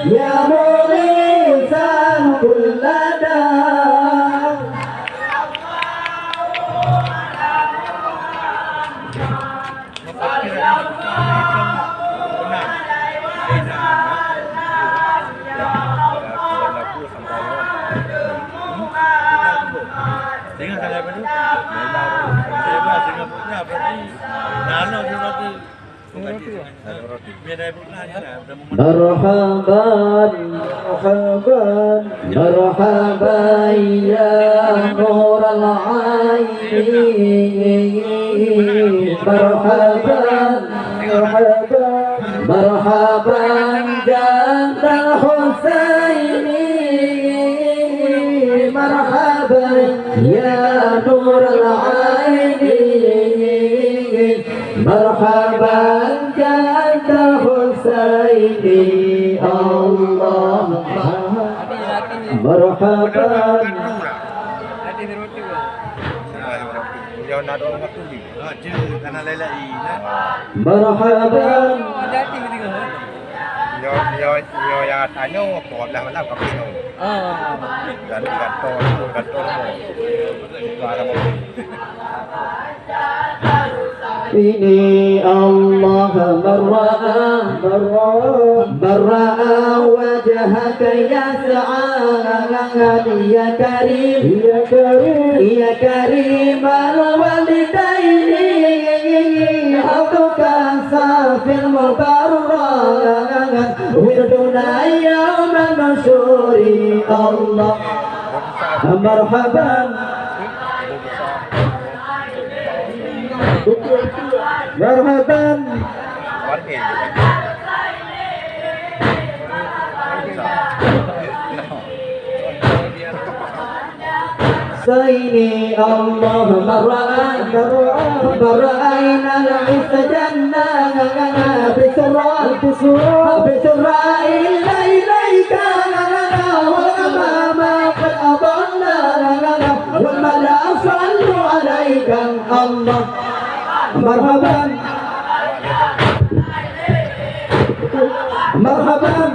يا مغيثا كل داء مرحبا مرحبا مرحبا يا نور العين مرحبا مرحبا مرحبا جد الحسين مرحبا يا نور العين مرحبا جد الحسين الله مرحبا مرحبا yang tanya apa belah malam kau tahu. Dan kantor ini Allah merra wajhaka ya sa'ad ya karim ya karim al-walidaini haqqa safil mubarrak wirduna yawman masyuri Allah marhaban marhaban Saini Allah marra'ayna al-'izza jannah bisurra ilayka wal amama qad adalla wal mala'a sallu alayka Allah marhaban marhaban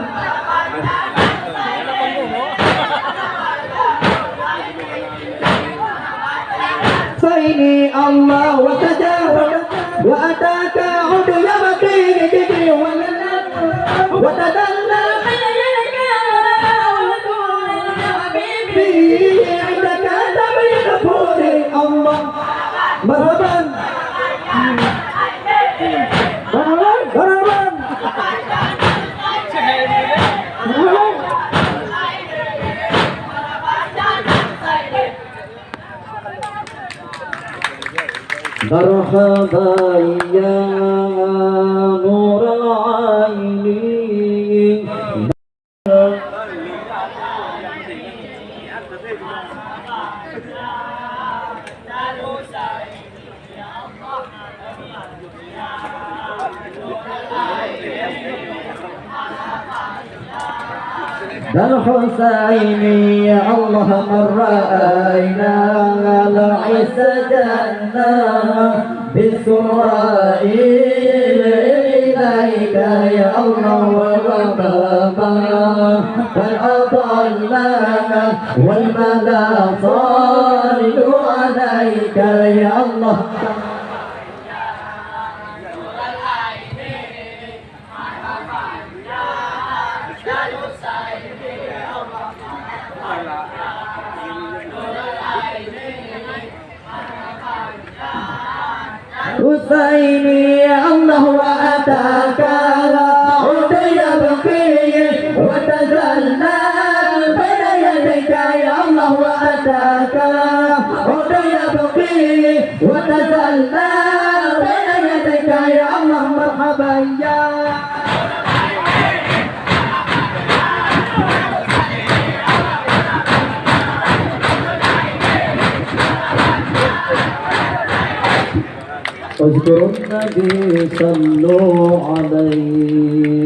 Saini Allah wa tajawaz wa ataka udya mati wa tadalla Allah marhaban marhaban مرحبا يا نور العين الحسين يا الله مرأينا العز جنة بسرائيل إليك يا الله وبابا فالأضلنا والملا صالوا عليك يا الله Husaini Allah wa ataka udaya baqi wa tazalla baina yadayka ya Allah wa ataka udaya baqi wa tazalla baina yadayka ya Allah marhaban ya اذكروا النبي صلوا عليه